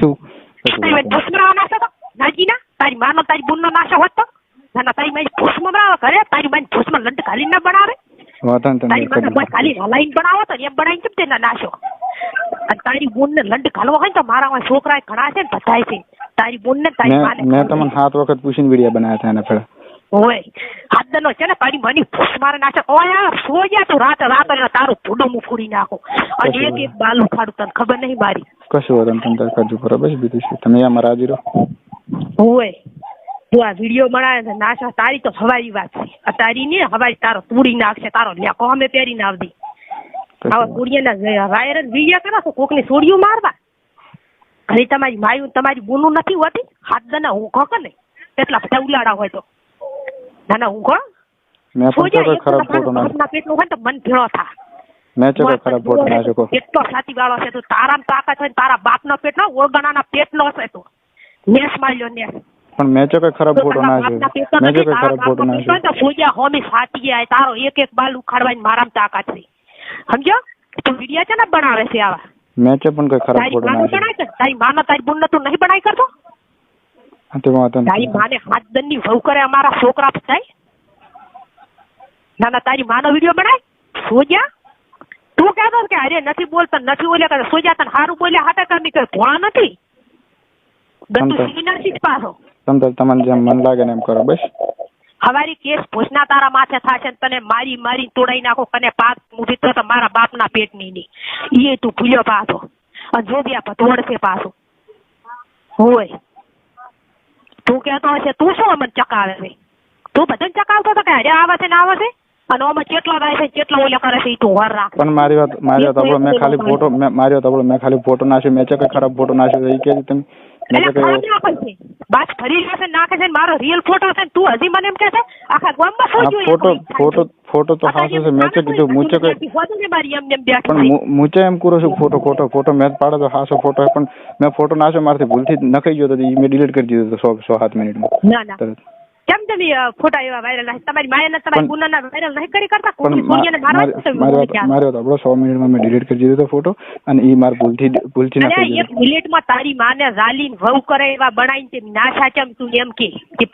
શું ભૂસમરાવા નાશો તો નાજીના તારી માનો તારી બુનનો નાશો હોત તો ના તારી મારી ભૂસમાં બનાવે કરે તારી મારી ભૂસમાં લંડ ખાલી ના બનાવે તારી માને ખાલી હલાઈને બનાવો તો એમ બનાવીને કેમ તેના નાશો અને તારી બુનને લંડ ઘાલવો હોય તો મારા છોકરા ઘણા છે ને બધાય છે તારી બુનને તારી માને મેં તમને 7 વખત પૂછીને વિડિયો બનાવ્યા હતા એના પેલા ઓય હાથનો છે ને તારી માની ભૂસ મારે નાશે ઓય સોયા તું રાત તારું ભૂડું હું ફોડી નાખો અને એક બાલ ઉખાડું તને ખબર નહીં મારી કશું વાંધો નહીં તમે કરજો બરાબર બીજું શું તમે આમાં રાજી રહો ઓય તું આ વિડીયો બનાવે છે નાશા તારી તો હવાઈ વાત છે તારી ને હવાઈ તારો તૂડી નાખશે તારો લેકો અમે પહેરીને આવતી આવા કુડિયાના વાયરલ વિડિયા કરો છો કોકની સોડિયું મારવા અરે તમારી માયું તમારી બુનું નથી હોતી હાથ દના હું કહો ને એટલા બધા ઉલાડા હોય તો ના ના હું કહો મેં પણ ખરાબ ફોટો નાખ્યો પેટનું હોય તો મન ભેળો થા મેં ચો ખરાબ ફોટો નાખ્યો એટલો સાચી વાળો છે તો તારામ તાકાત હોય તારા બાપનો પેટનો ઓળગણાના પેટનો છે તો નેસ માર્યો નેસ પણ મેં ચો ખરાબ ફોટો નાખ્યો મેં ચો ખરાબ ફોટો નાખ્યો તો પૂજા હોમી સાટી જાય તારો એક બાલ ઉખાડવાની મારામ તાકાત છે સમજો તું વિડિયા છે ને બનાવે છે આવા મેં ચો પણ કોઈ ખરાબ ફોટો નાખ્યો તારી માનો તારી બુનને તું નહીં બનાવી કરતો તારી માને હાથ દનની વહુ કરે અમારા છોકરા થાય ના ના તારી માનો વિડિયો બનાય સોજા તું કહેતો કે અરે નથી બોલતા નથી બોલ્યા કરે સોજા તને સારું બોલ્યા હાટા કામી કે ભોળા નથી ગતું સીનાથી જ પાછો તમને જેમ મન લાગે ને એમ કરો બસ હવારી કેસ ભોજના તારા માથે થાશે તને મારી મારી તોડાઈ નાખો કને પાક મૂકી તો મારા બાપના પેટની ની એ તું ભૂલ્યો પાછો અને જોડિયા પતોડ છે પાછો હોય તું કહેતો હશે તું શું અમને ચકાવે છે તું બધાને ચકાવતો તો કે અરે આવે છે ને આવે છે અને આમાં કેટલા થાય છે કેટલા ઓલા કરે છે એ તું વર રાખ પણ મારી વાત મેં ખાલી ફોટો મેં ખાલી ફોટો નાખ્યો મેં કે ખરાબ ફોટો નાખ્યો એ કે તમે બસ ફરી જશે નાખે છે મારો રિયલ ફોટો છે તું હજી મને એમ કે છે આખા ગામમાં શું જોઈએ ફોટો તો હાસો છે મેં કીધું મૂચે પણ મૂચે એમ કરો છું ફોટો મેં પાડો તો હાસો ફોટો પણ મેં ફોટો નાખ્યો મારથી ભૂલથી નખાઈ ગયો તો મેં ડિલીટ કરી દીધો તો 7 મિનિટમાં ના ના કેમ તમે ફોટા એવા વાયરલ નથી તમારી માયાના તમારી ગુનાના વાયરલ નહીં કરી કરતા કોઈ કોઈને મારો તો આપણો 100 મિનિટમાં મેં ડિલીટ કરી દીધો તો ફોટો અને ઈ માર ભૂલથી નખાઈ ગયો એક મિનિટમાં તારી માને ઝાલીન વહુ કરે એવા બનાવીને તે નાશા કેમ તું એમ કે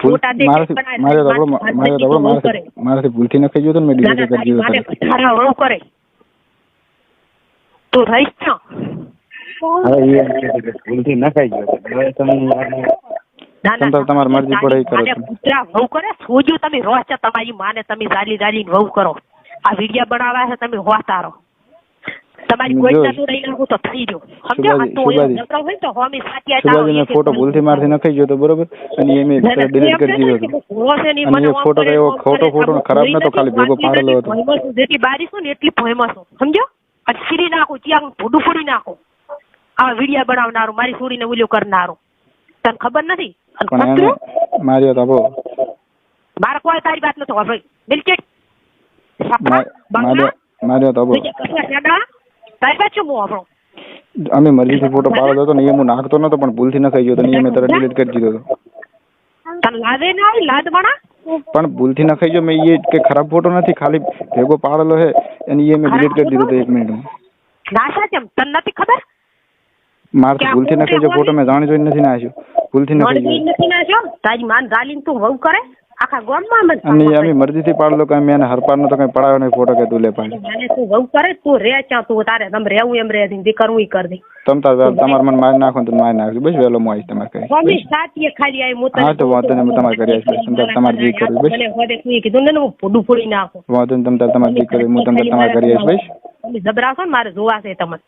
ફોટા દે મારાથી ભૂલથી નખાઈ ગયો તો મેં ડિલીટ કરી દીધો તો તારા વહુ કરે તો રહીશ છો હવે એ ભૂલથી નખાઈ ગયો હવે તમે તમારી મરજી પડે કરો પુત્રા વહુ કરે સોજો તમે રોજ છે તમારી માને તમે ઝાલીને વહુ કરો આ વિડિયા બનાવવા છે તમે હોતારો તમારી કોઈ તો રહી નાખો તો થઈ ગયો સમજો આ તો નકરા હોય તો હોમી સાચી આ તારો મેં ફોટો ભૂલથી મારથી નખાઈ ગયો તો બરોબર અને એ મેં ડિલીટ કરી દીધો અને એ ફોટો કયો ખોટો ફોટો ખરાબ નતો ખાલી ભેગો પાડેલો હતો જેટલી બારી છું ને એટલી ભોયમાં છું સમજો અને સીરી નાખો ત્યાં ભૂડું ફોડી નાખો આ વિડિયા બનાવનારો મારી છોડીને ઉલ્યો કરનારો તને ખબર નથી માર્યો તો મારે કોઈ તારી વાત નથી હોય બિલકુલ માર્યો તો તારી વાત શું આપણો અમે મરજીથી ફોટો પાડો હતો ને એ હું નાખતો નતો પણ ભૂલથી નખાઈ ગયો તો ને મેં તરત ડિલીટ કરી દીધો હતો તને લાદે ના આવી લાદ બના પણ ભૂલથી નખાઈ ગયો મેં એ કે ખરાબ ફોટો નથી ખાલી ભેગો પાડેલો છે અને એ મેં ડિલીટ કરી દીધો હતો 1 મિનિટમાં નાશા કેમ તને નથી ખબર મારથી ભૂલથી નખાઈ ગયો ફોટો મેં જાણી જોઈને નથી નાખ્યો ભૂલથી નથી નાખ્યો તારી માન ઝાલીન તું વહુ કરે આખા ગામમાં અને અમે મરજીથી પાડલો કે મેં હરપારનો તો કઈ પડાયો નહીં ફોટો કે તું લે પાડી મને તું વહુ કરે તું રે ચા તું તારે તમ રહેવું એમ રે દી કરવું ઈ કર દે તમ તમાર મન મારી નાખો તો મારી નાખજો બસ વેલો મો આવીશ તમારે કઈ મમ્મી સાચી ખાલી આવી હું હા તો વાંધો નહીં તમારે કરી આવીશ બસ તમારે જી કરવી બસ મને હોદે તું કીધું ને હું ફોડું ફોડી નાખો વાંધો નહીં તમારે જી કરવી હું તમારે કરી આવીશ બસ તમે જબરાશો ને મારે જોવા છે તમને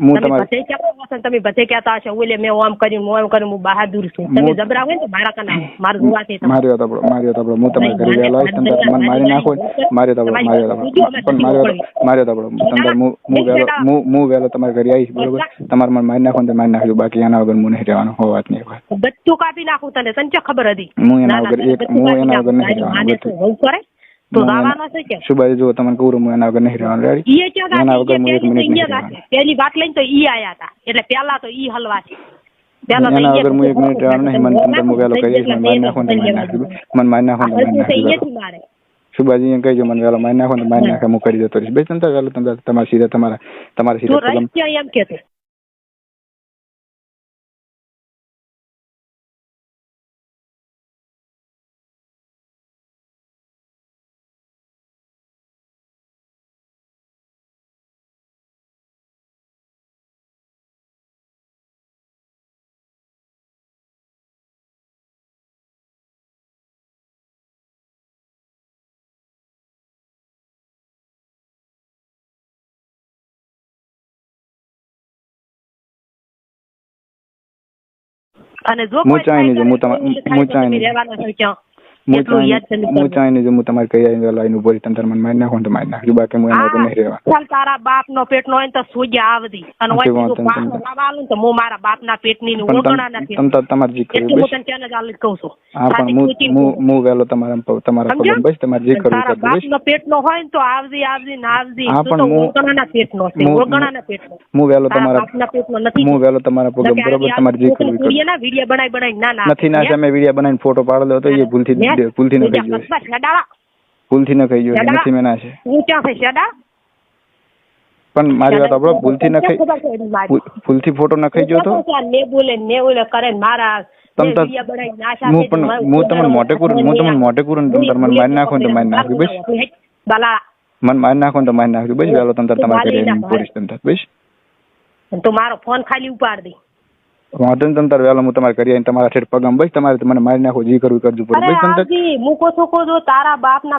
હું તમારે તમે બધે કહેતા હશો ઓલે મેં ઓમ કર્યું હું બહાદુર છું તમે જબરા હોય ને મારા કના મારું જોવા છે માર્યો તબડો હું તમારે કરી વેલો આવીશ તમે મન મારી નાખો માર્યો તબડો પણ માર્યો તબડો તમે હું વેલો તમારે કરી આવીશ બરોબર તમારે મન મારી નાખો તો મારી નાખજો બાકી એના વગર હું નહીં રહેવાનું હો વાત નહીં બધું કાપી નાખું તને તને ખબર હતી હું એના વગર નહીં રહેવાનું કરે તો દાવાનો છે કે સુબાઈ જો તમને કહું હું એના વગર નહીં રહેવાનું રેડી એના વગર હું 1 મિનિટ નહીં પેલી વાત લઈને તો ઈ આયા હતા એટલે પેલા તો ઈ હલવા છે એના વગર હું 1 મિનિટ રહેવાનું નહીં મને તમને હું વેલો કરીશ મને મારી નાખો તો મારી નાખો સુબાજી એમ કહીજો મને વેલો મારી નાખો તો મારી નાખે હું કરી દેતો રહીશ બે ચિંતા વેલો તમારા સીધા તમારા સીધા એમ કેતો અને જો હું કોઈ ચાઈ નહીં જો થાય હું તો હું ચાઈ તમે નહીં રહેવાના છો ક્યાં હું એટલું યાદ ચાઈ તમે હું ચાઈ નહીં જો હું તમારે કહી આવી લાઈન ઉભો રહી તમે મને મારી નાખો ને તો મારી નાખજો બાકી હું એના વગર નહીં રહેવા ચાલ તારા બાપ નો પેટ નો હોય ને તો સોજ્યા આવતી અને નથી હોય વાંધો તો નહીં, બાપ લાવવાનું તો હું મારા બાપ ના પેટ ની પણ ઓળખણા નથી તમ તમારે જે કરવું એટલું હું બસ તને ત્યાં જ આલી કહું છું હા પણ સાચી ખોટી હું વહેલો તમારા પગમ બસ તમારે જે કરવું તારા કરજો બાપ બસ નો પેટ નો હોય ને તો આવજી ને આવજી હા, તું પણ તો હું- ઓળખણા પેટ નો છે હું- ઓળખણા પેટ નો હું વહેલો તારા તમારા બાપ ના પેટ નો નથી હું વહેલો તમારા પગમ બરોબર તમારે જે કરવું કરજો ના વિડીયો બનાવી ના નથી ના તમે વિડીયો બનાવીને ફોટો પાડેલો હતો એ ભૂલથી ન ખાઈ ગયો શેડાળા ભૂલથી ન ખાઈ ગયો નથી મેં ના છે હું ક્યાં થઈ શેડા પણ મારી વાત આપણો ભૂલથી ન ખાઈ ભૂલથી ફોટો ન ખાઈ ગયો તો ને બોલે કરે ને મારા તમ તાર- હું તમને મોટે કરું ને તમે મને મારી નાખો ને તો મારી નાખજો બસ બલા મને મારી નાખો ને તો મારી નાખજો બસ વહેલો તમે તમારે ઘરે પોલીસ તંત્ર બસ તો મારો ફોન ખાલી ઉપાડ દે વાંધો ને તમે વહેલો હું તમારે કરી આવીને તમારા છેડ પગમ બસ તમારે મને મારી નાખો જે કરવું કરજો અરે બસ તમે આજી મૂકો છો તારા બાપ ના